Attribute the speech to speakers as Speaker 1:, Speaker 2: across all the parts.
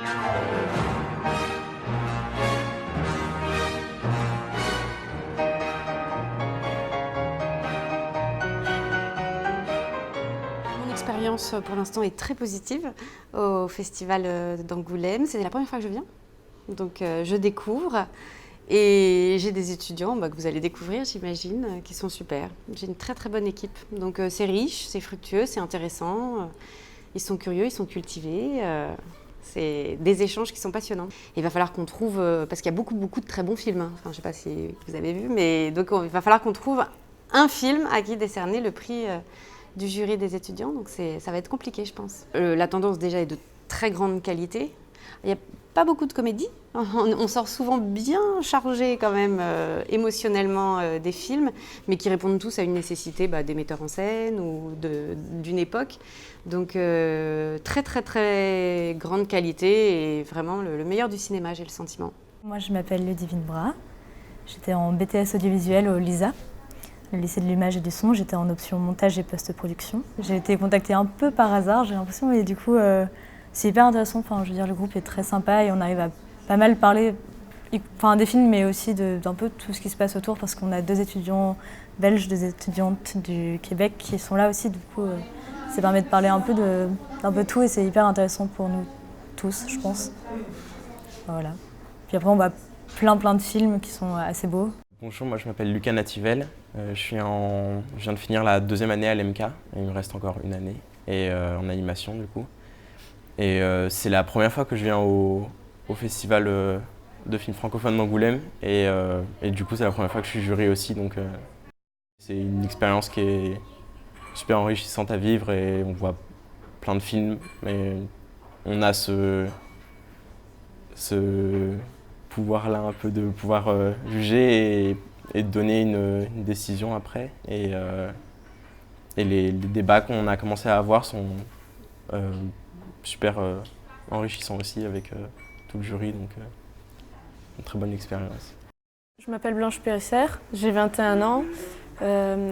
Speaker 1: Mon expérience pour l'instant est très positive au Festival d'Angoulême. C'est la première fois que je viens, donc je découvre et j'ai des étudiants que vous allez découvrir, j'imagine, qui sont super. J'ai une très très bonne équipe, donc c'est riche, c'est fructueux, c'est intéressant. Ils sont curieux, ils sont cultivés. C'est des échanges qui sont passionnants. Il va falloir qu'on trouve, parce qu'il y a beaucoup de très bons films. Enfin, je ne sais pas si vous avez vu, mais donc il va falloir qu'on trouve un film à qui décerner le prix du jury des étudiants. Donc ça va être compliqué, je pense. La tendance déjà est de très grande qualité. Il n'y a pas beaucoup de comédie. On sort souvent bien chargé quand même émotionnellement des films, mais qui répondent tous à une nécessité des metteurs en scène ou d'une époque. Donc très grande qualité et vraiment le meilleur du cinéma, j'ai le sentiment.
Speaker 2: Moi je m'appelle Ludivine Bras, j'étais en BTS audiovisuel au LISA, le lycée de l'image et du son, j'étais en option montage et post-production. J'ai été contactée un peu par hasard, j'ai l'impression, et du coup c'est hyper intéressant, enfin, je veux dire, le groupe est très sympa et on arrive à pas mal parler des films, mais aussi d'un peu tout ce qui se passe autour, parce qu'on a 2 étudiants belges, 2 étudiantes du Québec qui sont là aussi, du coup ça permet de parler un peu de tout et c'est hyper intéressant pour nous tous, je pense. Voilà. Puis après on voit plein de films qui sont assez beaux.
Speaker 3: Bonjour, moi je m'appelle Lucas Nativel, je viens de finir la 2e année à l'EMK, il me reste encore une année, et en animation du coup. Et c'est la première fois que je viens au festival de films francophones d'Angoulême et du coup c'est la première fois que je suis jury aussi, donc c'est une expérience qui est super enrichissante à vivre et on voit plein de films, mais on a ce pouvoir-là un peu de pouvoir juger et de donner une décision après. Et les débats qu'on a commencé à avoir sont super enrichissant aussi avec tout le jury, donc une très bonne expérience.
Speaker 4: Je m'appelle Blanche Périssère, j'ai 21 ans.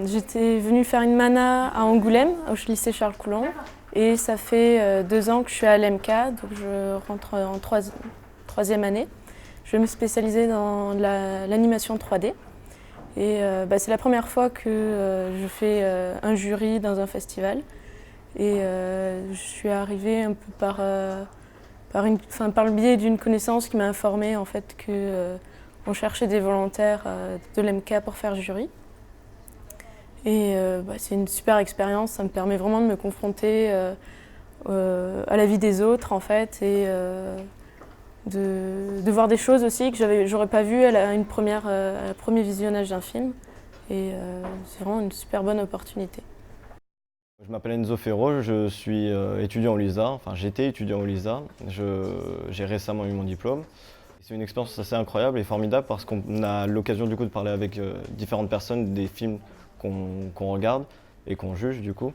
Speaker 4: J'étais venue faire une mana à Angoulême, au lycée Charles Coulomb, et ça fait 2 ans que je suis à l'EMK, donc je rentre en 3e année. Je vais me spécialiser dans l'animation 3D. Et c'est la première fois que je fais un jury dans un festival. Et je suis arrivée un peu par le biais d'une connaissance qui m'a informée en fait qu'on cherchait des volontaires de l'EMK pour faire jury. Et c'est une super expérience, ça me permet vraiment de me confronter à la vie des autres en fait et de voir des choses aussi que j'aurais pas vues à un premier visionnage d'un film. Et c'est vraiment une super bonne opportunité.
Speaker 5: Je m'appelle Enzo Ferro, je suis étudiant au LISA, enfin j'étais étudiant au LISA, j'ai récemment eu mon diplôme. C'est une expérience assez incroyable et formidable parce qu'on a l'occasion du coup de parler avec différentes personnes des films qu'on regarde et qu'on juge du coup.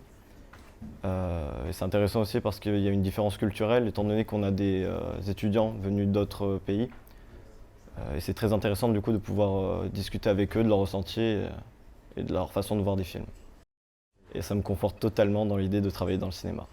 Speaker 5: Et c'est intéressant aussi parce qu'il y a une différence culturelle étant donné qu'on a des étudiants venus d'autres pays. Et c'est très intéressant du coup de pouvoir discuter avec eux de leur ressenti et de leur façon de voir des films. Et ça me conforte totalement dans l'idée de travailler dans le cinéma.